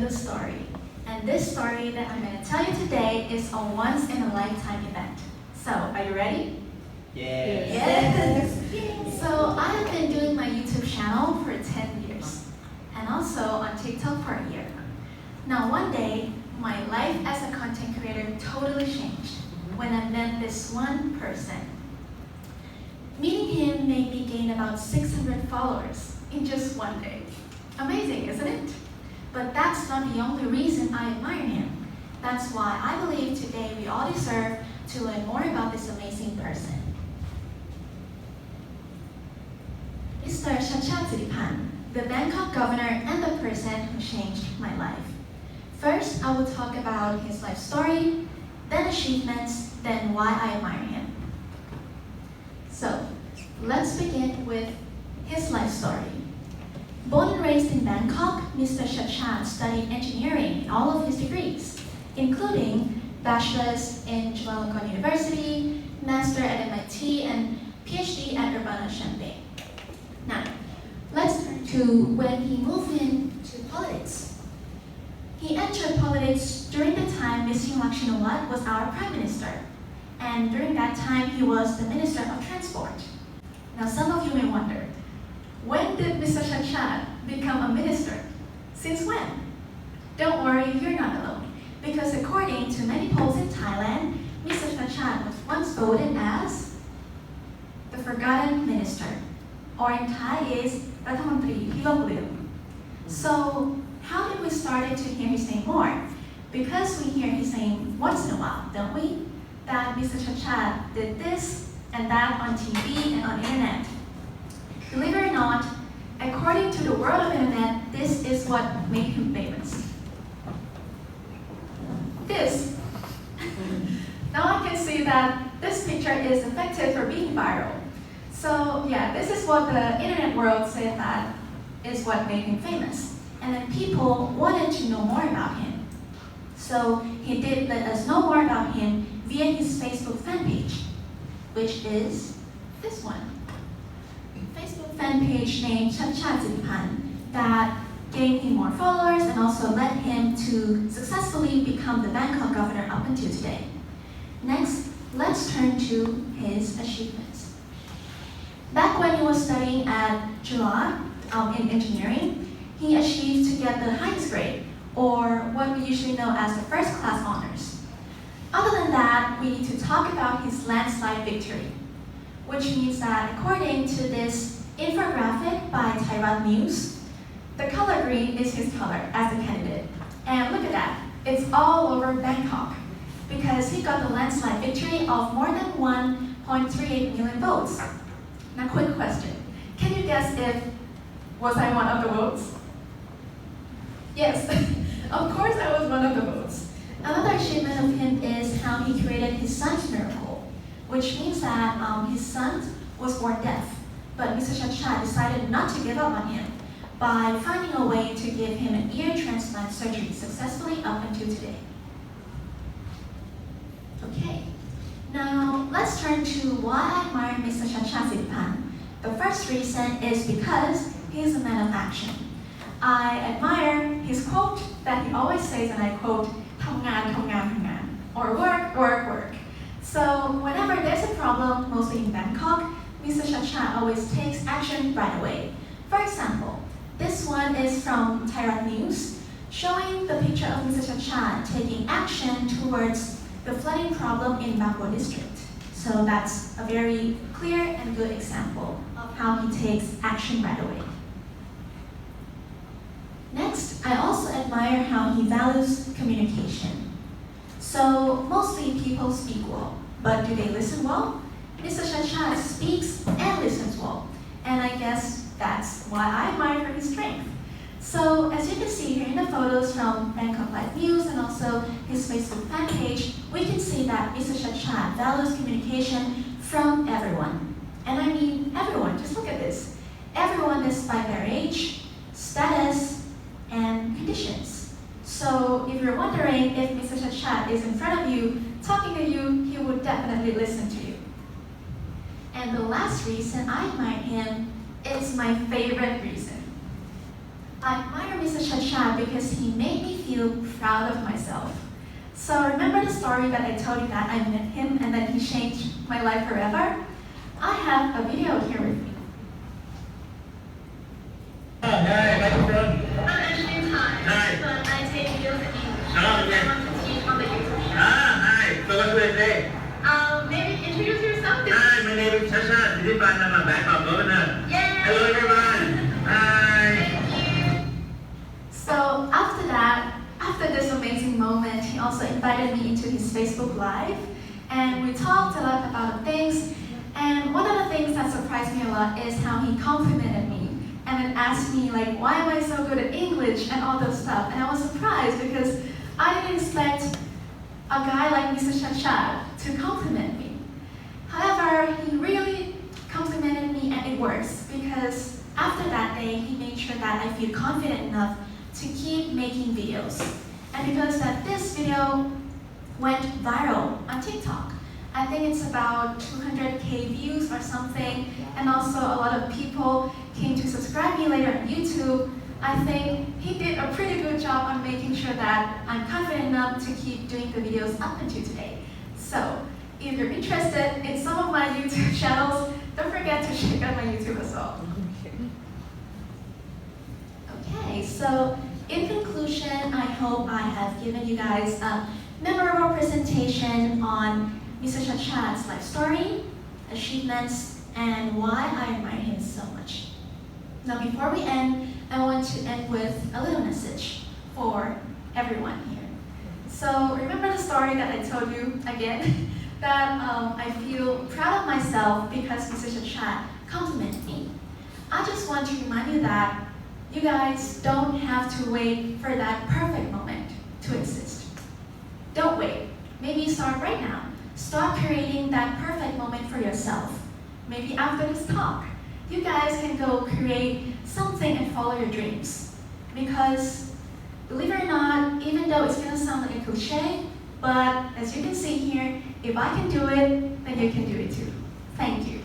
little story. And this story that I'm going to tell you today is a once-in-a-lifetime event. So, are you ready? Yes. So, I have been doing my YouTube channel for 10 years. And also on TikTok for a year. Now, one day, my life as a content creator totally changed when I met this one person. Meeting him made me gain about 600 followers in just one day. Amazing, isn't it? But that's not the only reason I admire him. That's why I believe today we all deserve to learn more about this amazing person. Mr. Chachat Siripan, the Bangkok governor and the person who changed my life. First, I will talk about his life story, then achievements, then why I admire him. So, let's begin with his life story. Born and raised in Bangkok, Mr. Chachat studied engineering in all of his degrees, including bachelor's in Chulalongkorn University, master at MIT, and PhD at Urbana-Champaign. Now, let's turn to when he moved into politics. He entered politics during the time Ms. Yingluck Shinawatra was our prime minister, and during that time he was the minister of transport. Now, some of you may wonder, when did Mr. Chachat become a minister? Since when? Don't worry, you're not alone, because according to many polls in Thailand, Mr. Chachat was once voted as the forgotten minister, or in Thai is รัฐมนตรีที่ล่มลืม So, how did we start to hear his name more? Because we hear his name once in a while, don't we? That Mr. Chachat did this and that on TV and on internet. Believe it or not, according to the world of internet, this is what made him famous. This. Now I can see that this picture is effective for being viral. So yeah, this is what the internet world said that is what made him famous. And then people wanted to know more about him. So he did let us know more about him via his Facebook fan page, which is this one. Facebook fan page named Chachat Siripan that gained him more followers and also led him to successfully become the Bangkok governor up until today. Next, let's turn to his achievements. Back when he was studying at Chula in engineering, he achieved to get the highest grade, or what we usually know as the first class honors. Other than that, we need to talk about his landslide victory, which means that according to this infographic by Thairat News, the color green is his color as a candidate. And look at that, it's all over Bangkok, because he got the landslide victory of more than 1.38 million votes. Now, quick question. Can you guess if was I one of the votes? Yes, of course I was one of the votes. Another achievement of him is how he created his son's miracle, which means that his son was born deaf, but Mr. Chachat decided not to give up on him by finding a way to give him an ear transplant surgery successfully up until today. Okay. Now, let's turn to why I admire Mr. Chachat Siripan. The first reason is because he is a man of action. I admire his quote that he always says, and I quote, ทำงาน ทำงาน ทำงาน or work, work, work. So, whenever there's a problem, mostly in Bangkok, Mr. Chachat always takes action right away. For example, this one is from Thairat News, showing the picture of Mr. Chachat taking action towards the flooding problem in Bangkok district. So that's a very clear and good example of how he takes action right away. Next, I also admire how he values communication. So mostly people speak well, but do they listen well? Mr. Chachat speaks and listens well, and I guess that's why I admire his strength. So, as you can see here in the photos from Bangkok Live News and also his Facebook fan page, we can see that Mr. Chachat values communication from everyone. And I mean everyone, just look at this. Everyone despite their age, status, and conditions. So, if you're wondering if Mr. Chachat is in front of you, talking to you, he would definitely listen to you. And the last reason I admire him is my favorite reason. I admire Mr. Chachat because he made me feel proud of myself. So remember the story that I told you that I met him and then he changed my life forever? I have a video here with me. Hi, microphone. I'm actually Thai, Hi. but I take videos in English. Oh, okay. I want to teach on the YouTube channel. Hi. So what do I say? Maybe introduce yourself. Hi, my name is Shasha. This is Panama, Bangkok Governor. Yay! Hello, everyone. Hi. Thank you. So after this amazing moment, he also invited me into his Facebook Live and we talked a lot about things. And one of the things that surprised me a lot is how he complimented me and then asked me like, why am I so good at English and all those stuff. And I was surprised because I didn't expect a guy like Mr. Chachad to compliment me. However, he really complimented me and it works because after that day, he made sure that I feel confident enough to keep making videos. And because that this video went viral on TikTok. I think it's about 200k views or something, and also a lot of people came to subscribe me later on YouTube. I think he did a pretty good job on making sure that I'm confident enough to keep doing the videos up until today. So, if you're interested in some of my YouTube channels, don't forget to check out my YouTube as well. Okay, so in conclusion, I hope I have given you guys a memorable presentation on Mr. Chachad's life story, achievements, and why I admire him so much. Now before we end, I want to end with a little message for everyone here. So remember the story that I told you again, that I feel proud of myself because Mr. Chachad complimented me. I just want to remind you that you guys don't have to wait for that perfect moment to exist. Don't wait. Maybe start right now. Start creating that perfect moment for yourself. Maybe after this talk, you guys can go create something and follow your dreams. Because, believe it or not, even though it's gonna sound like a cliche, but as you can see here, if I can do it, then you can do it too. Thank you.